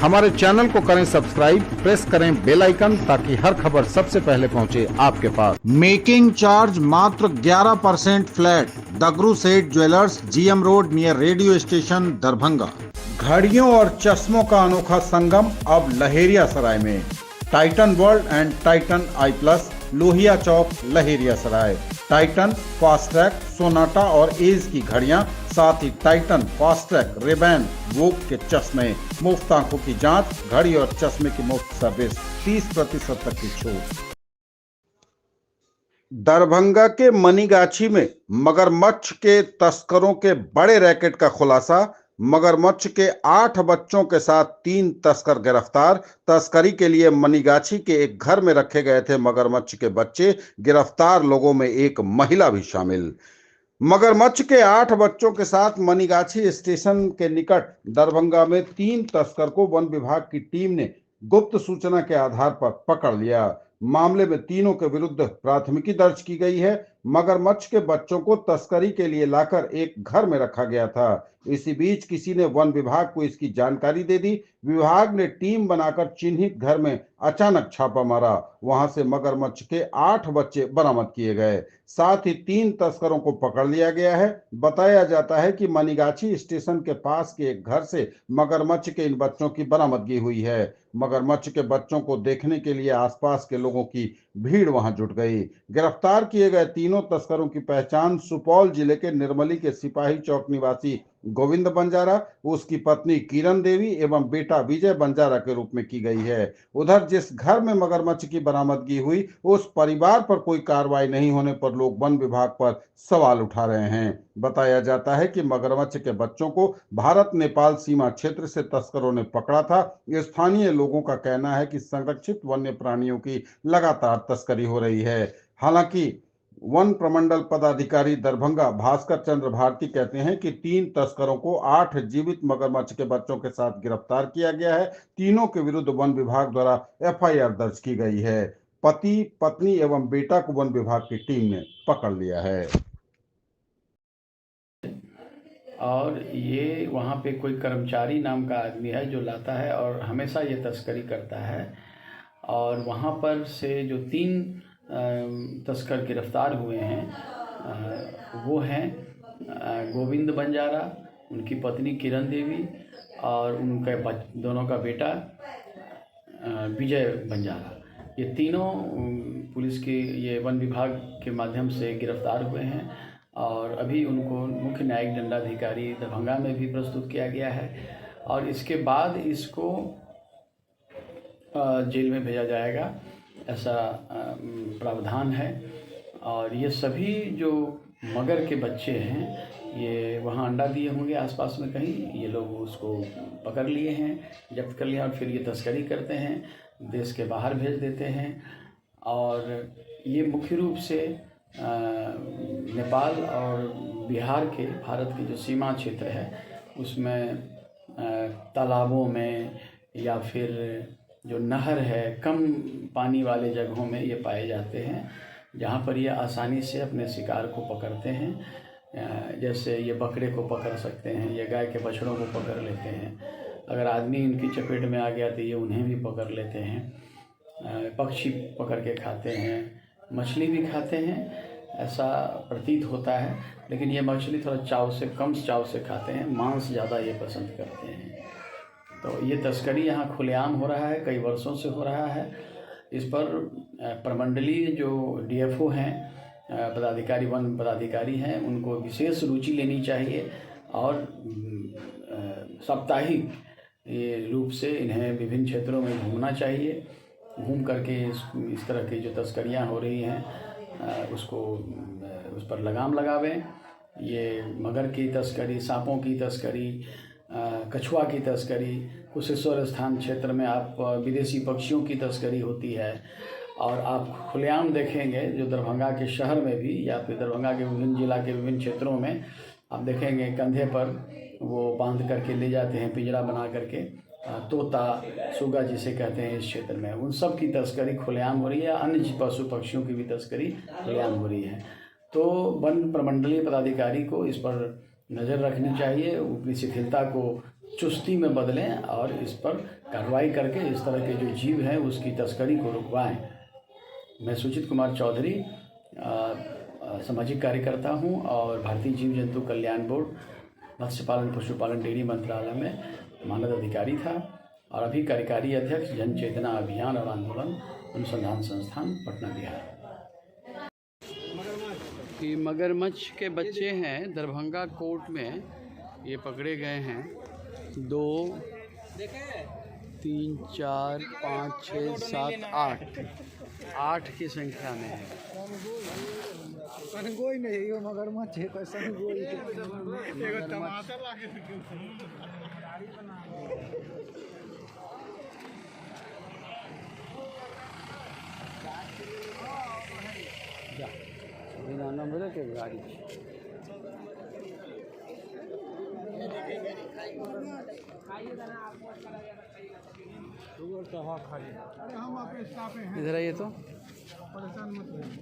हमारे चैनल को करें सब्सक्राइब, प्रेस करें बेल आइकन ताकि हर खबर सबसे पहले पहुंचे आपके पास। मेकिंग चार्ज मात्र 11% फ्लैट। दगरू सेठ jewellers, GM road near radio station, Darbhanga. घड़ियों और चश्मों का अनोखा संगम अब लहेरिया सराय में। Titan World and Titan Eye Plus, Lohia Chowk, Laheria Sarai. Titan, Fastrack, Sonata और एज की घड़ियां, साथ ही टाइटन, फास्ट्रैक, रेबैन, वोग के चश्मे, मुफ्त आंखों की जांच, घड़ी और चश्मे की मुफ्त सर्विस, 30% तक की छूट। दरभंगा के मनीगाछी में मगरमच्छ के तस्करों के बड़े रैकेट का खुलासा। मगरमच्छ के 8 बच्चों के साथ 3 तस्कर गिरफ्तार। तस्करी के लिए मनीगाछी के एक घर में रखे गए थे मगरमच्छ के बच्चे। गिरफ्तार लोगों में एक महिला भी शामिल। मगरमच्छ के 8 बच्चों के साथ मनीगाछी स्टेशन के निकट दरभंगा में 3 तस्कर को वन विभाग की टीम ने गुप्त सूचना के आधार पर पकड़ लिया। मामले में तीनों के विरुद्ध प्राथमिकी दर्ज की गई है। मगरमच्छ के बच्चों को तस्करी के लिए लाकर एक घर में रखा गया था। इसी बीच किसी ने वन विभाग को इसकी जानकारी दे दी। विभाग ने टीम बनाकर चिन्हित घर में अचानक छापा मारा। वहां से मगरमच्छ के 8 बच्चे बरामद किए गए। साथ ही 3 तस्करों को पकड़ लिया गया है। बताया जाता है कि मनीगाछी स्टेशन के पास के एक घर से मगरमच्छ के इन बच्चों की बरामदगी हुई है। मगरमच्छ के बच्चों को देखने के लिए आसपास के लोगों की भीड़ वहां जुट गई। गिरफ्तार किए गए तीनों तस्करों की पहचान सुपौल जिले के निर्मली के सिपाही चौक निवासी गोविंद बंजारा, उसकी पत्नी किरण देवी एवं बेटा विजय बंजारा के रूप में की गई है। उधर जिस घर में मगरमच्छ की बरामदगी हुई, उस परिवार पर कोई कार्रवाई नहीं होने पर लोग वन विभाग पर सवाल उठा रहे हैं। बताया जाता है कि मगरमच्छ के बच्चों को भारत नेपाल सीमा क्षेत्र से तस्करों ने पकड़ा था। स्थानीय लोगों का कहना है कि संरक्षित वन्य प्राणियों की लगातार तस्करी हो रही है। हालांकि वन प्रमंडल पदाधिकारी दरभंगा भास्कर चंद्र भारती कहते हैं कि 3 तस्करों को 8 जीवित मगरमच्छ के बच्चों के साथ गिरफ्तार किया गया है। तीनों के विरुद्ध वन विभाग द्वारा एफआईआर दर्ज की गई है। पति, पत्नी एवं बेटा को वन विभाग की टीम ने पकड़ लिया है। और ये वहाँ पे कोई कर्मचारी नाम का आदमी है जो लाता है और हमेशा ये तस्करी करता है। और वहाँ पर से जो 3 तस्कर गिरफ्तार हुए हैं वो हैं गोविंद बंजारा, उनकी पत्नी किरण देवी और उनके दोनों का बेटा विजय बंजारा। ये तीनों पुलिस के ये वन विभाग के माध्यम से गिरफ्तार हुए हैं और अभी उनको मुख्य न्यायिक दंडाधिकारी दरभंगा में भी प्रस्तुत किया गया है और इसके बाद इसको जेल में भेजा जाएगा, ऐसा प्रावधान है। और ये सभी जो मगर के बच्चे हैं ये वहाँ अंडा दिए होंगे आसपास में कहीं, ये लोग उसको पकड़ लिए हैं, जब्त कर लिया और फिर ये तस्करी करते हैं, देश के बाहर भेज देते हैं। और ये मुख्य रूप से नेपाल और बिहार के, भारत की जो सीमा क्षेत्र है उसमें तालाबों में या फिर जो नहर है, कम पानी वाले जगहों में ये पाए जाते हैं, जहाँ पर ये आसानी से अपने शिकार को पकड़ते हैं। जैसे ये बकरे को पकड़ सकते हैं, ये गाय के बछड़ों को पकड़ लेते हैं, अगर आदमी इनकी चपेट में आ गया तो ये उन्हें भी पकड़ लेते हैं। पक्षी पकड़ के खाते हैं, मछली भी खाते हैं, ऐसा प्रतीत होता है। लेकिन ये मछली थोड़ा कम चाव से खाते हैं, मांस ज़्यादा ये पसंद करते हैं। तो ये तस्करी यहाँ खुलेआम हो रहा है, कई वर्षों से हो रहा है। इस पर प्रमंडलीय जो डीएफओ हैं, पदाधिकारी, वन पदाधिकारी हैं, उनको विशेष रुचि लेनी चाहिए और साप्ताहिक रूप से इन्हें विभिन्न क्षेत्रों में घूमना चाहिए। घूम करके इस तरह की जो तस्करियाँ हो रही हैं उस पर लगाम लगावें। ये मगर की तस्करी, सांपों की तस्करी, कछुआ की तस्करी, कुशेश्वर स्थान क्षेत्र में आप विदेशी पक्षियों की तस्करी होती है। और आप खुलेआम देखेंगे जो दरभंगा के शहर में भी या फिर दरभंगा के विभिन्न जिला के विभिन्न क्षेत्रों में आप देखेंगे कंधे पर वो बांध करके ले जाते हैं, पिंजरा बना करके, तोता, सुगा जिसे कहते हैं इस क्षेत्र में, उन सब की तस्करी खुलेआम हो रही है। अन्य पशु पक्षियों की भी तस्करी खुलेआम हो रही है। तो वन प्रमंडलीय पदाधिकारी को इस पर नज़र रखनी चाहिए, ऊपरी शिथिलता को चुस्ती में बदलें और इस पर कार्रवाई करके इस तरह के जो जीव हैं उसकी तस्करी को रुकवाएं। मैं सुचित कुमार चौधरी सामाजिक कार्यकर्ता हूं और भारतीय जीव जंतु कल्याण बोर्ड मत्स्य पालन पशुपालन डेयरी मंत्रालय में मानद अधिकारी था और अभी कार्यकारी अध्यक्ष जन चेतना अभियान और आंदोलन अनुसंधान संस्थान पटना बिहार। ये मगरमच्छ के बच्चे हैं, दरभंगा कोर्ट में ये पकड़े गए हैं। 2 3 4 5 6 7 8 की संख्या में है। कोई नहीं ये मगरमच्छ है, कैसा कोई एगो टमाटर लाके जा बिना नंबर के गाड़ी अरे हम आपके स्टाफ हैं, इधर आइए तो परेशान मत होइए।